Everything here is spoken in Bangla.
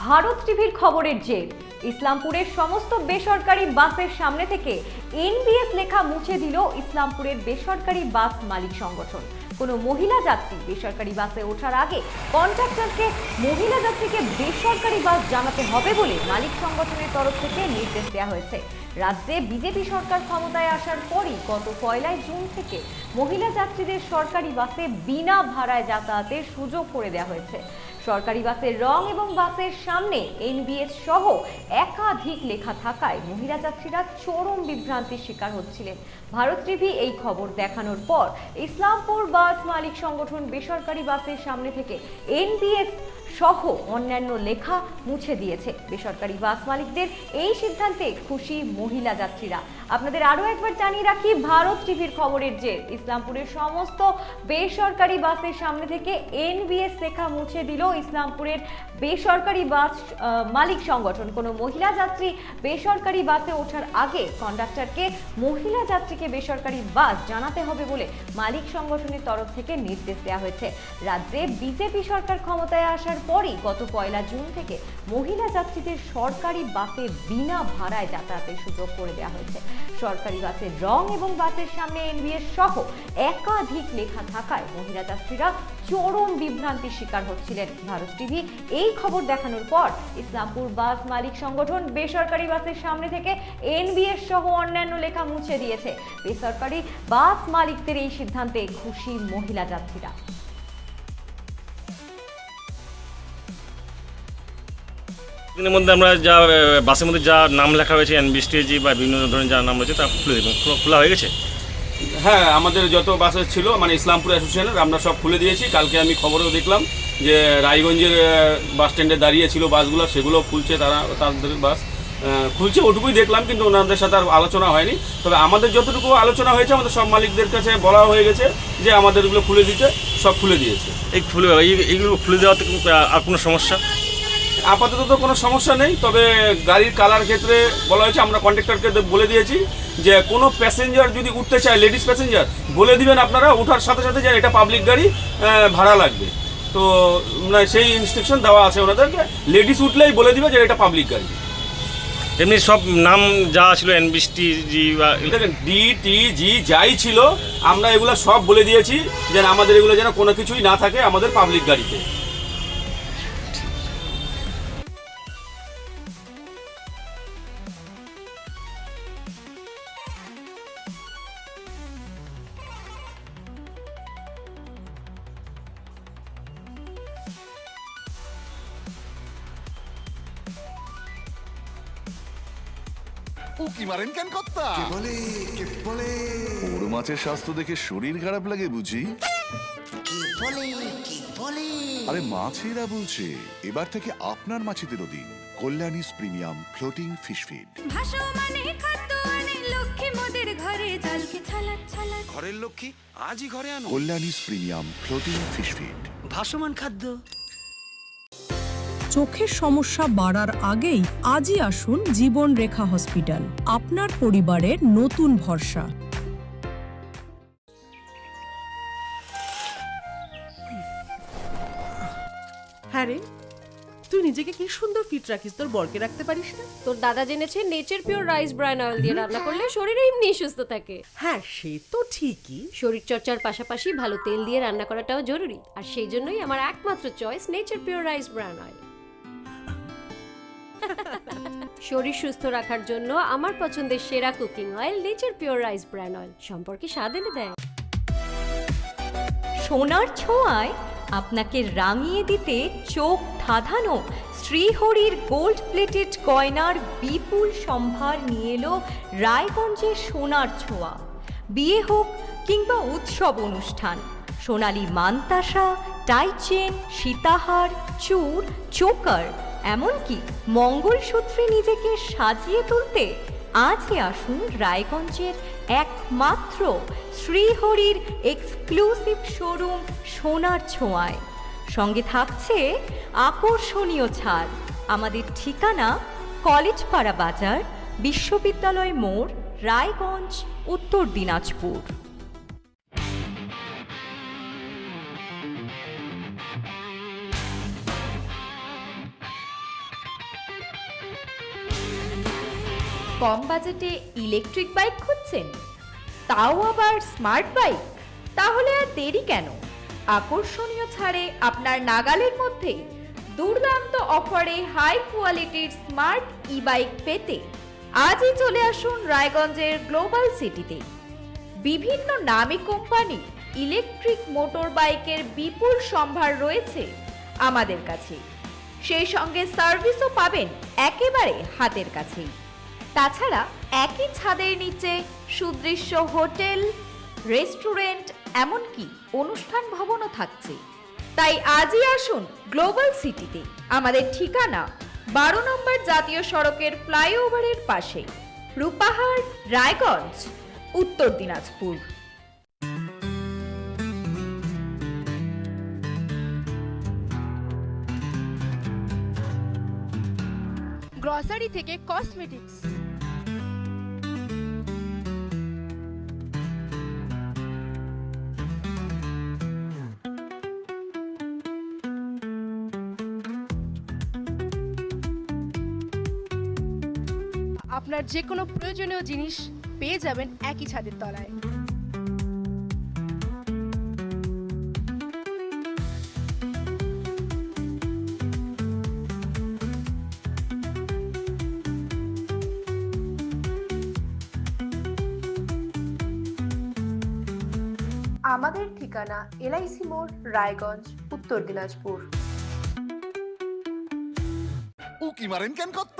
ভারত টিভির খবরের জের, ইসলামপুরের সমস্ত বেসরকারি বাসের সামনে থেকে এনবিএস লেখা মুছে দিল ইসলামপুরের বেসরকারি বাস মালিক সংগঠন। কোনো মহিলা যাত্রী বেসরকারি বাসে ওঠার আগে কন্ডাক্টরকে মহিলা যাত্রীকে বেসরকারি বাস জানাতে হবে বলে মালিক সংগঠনের তরফ থেকে নির্দেশ দেওয়া হয়েছে। রাজ্যে বিজেপি সরকার ক্ষমতায় আসার পরই গত 1 জুন থেকে মহিলা যাত্রীদের সরকারি বাসে বিনা ভাড়ায় যাতায়াতের সুযোগ করে দেওয়া হয়েছে। সরকারি বাসের রং এবং বাসের সামনে এনবিএস সহ একাধিক লেখা থাকায় মহিলা যাত্রীরা চরম বিভ্রান্তির শিকার হচ্ছিলেন। ভারত টিভি এই খবর দেখানোর পর ইসলামপুর বাস মালিক সংগঠন বেসরকারি বাসের সামনে থেকে এনবিএস সহ অন্যান্য লেখা মুছে দিয়েছে। বেসরকারি বাস মালিকদের এই সিদ্ধান্তে খুশি মহিলা যাত্রীরা। আপনাদের আরো একবার জানিয়ে রাখি, ভারত টিভির খবরের জের, ইসলামপুরের সমস্ত বেসরকারি বাসের সামনে থেকে এনবিএস লেখা মুছে দিল ইসলামপুরের বেসরকারি বাস মালিক সংগঠন। কোনো মহিলা যাত্রী বেসরকারি বাসে ওঠার আগে কন্ডাক্টরকে মহিলা যাত্রীকে বেসরকারি বাস জানাতে হবে বলে মালিক সংগঠনের তরফ থেকে নির্দেশ দেওয়া হয়েছে। রাজ্যে বিজেপি সরকার ক্ষমতায় আসার পরই গত 1 জুন থেকে মহিলা যাত্রীদের সরকারি বাসে বিনা ভাড়ায় যাতায়াতের সুযোগ করে দেওয়া হয়েছে। সরকারি বাসের রং এবং বাসের সামনে এনবিএস সহ একাধিক লেখা থাকায় মহিলা যাত্রীরা চরম বিভ্রান্তির শিকার হচ্ছিলেন। ভারত টিভি এই খবর দেখানোর পর ইসলামপুর বাস মালিক সংগঠন বেসরকারি বাসের সামনে থেকে এনবিএস সহ অন্যান্য লেখা মুছে দিয়েছে। বেসরকারি বাস মালিকদের এই সিদ্ধান্তে খুশি মহিলা যাত্রীরা। দিনের মধ্যে আমরা যা বাসের মধ্যে যা নাম লেখা হয়েছে এনবিএসটিজি বা বিভিন্ন ধরনের যা নাম রয়েছে তা খুলে দেবেন, খোলা হয়ে গেছে। হ্যাঁ, আমাদের যত বাস ছিল মানে ইসলামপুর অ্যাসোসিয়েশনের আমরা সব খুলে দিয়েছি। কালকে আমি খবরেও দেখলাম যে রায়গঞ্জের বাস স্ট্যান্ডে দাঁড়িয়ে ছিল বাসগুলো, সেগুলো খুলছে, তাদের বাস খুলছে, ওটুকুই দেখলাম, কিন্তু ওনাদের সাথে আর আলোচনা হয়নি। তবে আমাদের যতটুকু আলোচনা হয়েছে আমাদের সব মালিকদের কাছে বলা হয়ে গেছে যে আমাদের এগুলো খুলে দিতে, সব খুলে দিয়েছে। এইগুলো খুলে দেওয়াতে আর কোনো সমস্যা? আপাতত তো কোনো সমস্যা নেই, তবে গাড়ির কালার ক্ষেত্রে বলা হয়েছে, আমরা কন্ডাক্টরকে বলে দিয়েছি যে কোনো প্যাসেঞ্জার যদি উঠতে চায়, লেডিস প্যাসেঞ্জার, বলে দিবেন আপনারা ওঠার সাথে সাথে যে এটা পাবলিক গাড়ি, ভাড়া লাগবে। তো সেই ইনস্ট্রাকশন দেওয়া আছে ওনাদেরকে, লেডিস উঠলেই বলে দিবে যে এটা পাবলিক গাড়ি। এমনি সব নাম যা ছিল এনবিএসটিজি বা দেখেন ডিটিজি যাই ছিল আমরা এগুলো সব বলে দিয়েছি যে আমাদের এগুলো যেন কোনো কিছুই না থাকে আমাদের পাবলিক গাড়িতে। উকি মারেন কেন কর্তা? কে বলে বড় মাছের স্বাস্থ্য দেখে শরীর খারাপ লাগে বুঝি? কে বলে আরে মাছেরা বলছে, এবার থেকে আপনার মাছেদেরও দিন কল্যাণীস প্রিমিয়াম ফ্লোটিং ফিশ ফিড। ভাসমানে খাদ্য আনে লক্ষ্মী মোদের ঘরে, জলকে ছালাত ছালাত ঘরের লক্ষ্মী আজই ঘরে আনো কল্যাণীস প্রিমিয়াম ফ্লোটিং ফিশ ফিড। ভাসমান খাদ্য। চোখের সমস্যা বাড়ার আগেই আজই আসুন জীবন রেখা হসপিটাল, আপনার পরিবারের নতুন ভরসা। হ্যাঁ রে, তুই নিজেকে কি সুন্দর ফিট রাখিস, তোর বরকে রাখতে পারিস না? তোর দাদা জেনেছে nature pure rice bran oil দিয়ে রান্না করলে শরীর এমনি সুস্থ থাকে। হ্যাঁ সে তো ঠিকই, শরীর চর্চার পাশাপাশি ভালো তেল দিয়ে রান্না করাটাও জরুরি, আর সেই জন্যই আমার একমাত্র choice nature pure rice bran oil. শরীর সুস্থ রাখার জন্য আমার পছন্দের সেরা cooking oil nature pure rice bran oil, সম্পর্কে স্বাদ এনে দেয়। সোনার ছোঁয়ায় আপনাকে রাঙিয়ে দিতে চোখ ধাঁধানো শ্রীহরির গোল্ড প্লেটেড গয়নার বিপুল সম্ভার নিয়ে এলো রায়গঞ্জের সোনার ছোঁয়া। বিয়ে হোক কিংবা উৎসব অনুষ্ঠান, সোনালী মানতাসা, টাইচেন, সীতাহার, চূড়, চোকার, এমনকি মঙ্গলসূত্রে নিজেকে সাজিয়ে তুলতে আজই আসুন রায়গঞ্জের একমাত্র শ্রীহরির এক্সক্লুসিভ শোরুম সোনার ছোঁয়ায়। সঙ্গে থাকছে আকর্ষণীয় ছাড়। আমাদের ঠিকানা কলেজপাড়া বাজার, বিশ্ববিদ্যালয় মোড়, রায়গঞ্জ, উত্তর দিনাজপুর। কম বাজেটে ইলেকট্রিক বাইক খুঁজছেন, তাও আবার স্মার্ট বাইক? তাহলে আর দেরি কেন? আকর্ষণীয় ছাড়ে আপনার নাগালের মধ্যে দুর্দান্ত অফারে হাই কোয়ালিটির স্মার্ট ই বাইক পেতে আজই চলে আসুন রায়গঞ্জের গ্লোবাল সিটিতে। বিভিন্ন নামী কোম্পানি ইলেকট্রিক মোটর বাইকের বিপুল সম্ভার রয়েছে আমাদের কাছে, সেই সঙ্গে সার্ভিসও পাবেন একেবারে হাতের কাছেই। তাছাড়া একই ছাদের নিচে সুদৃশ্য হোটেল, রেস্টুরেন্ট, এমনকি অনুষ্ঠান ভবনও থাকছে। তাই আজই আসুন গ্লোবাল সিটিতে। আমাদের ঠিকানা 12 নম্বর জাতীয় সড়কের ফ্লাইওভারের পাশে, রূপাহার, রায়গঞ্জ, উত্তর দিনাজপুর। গ্রসারি থেকে কসমেটিক্স, আপনার যে কোনো প্রয়োজনীয় জিনিস পেয়ে যাবেন একই ছাদের তলায়। আমাদের ঠিকানা এলআইসি মোড়, রায়গঞ্জ, উত্তর দিনাজপুর। উকি মারেন কেন কর্তা?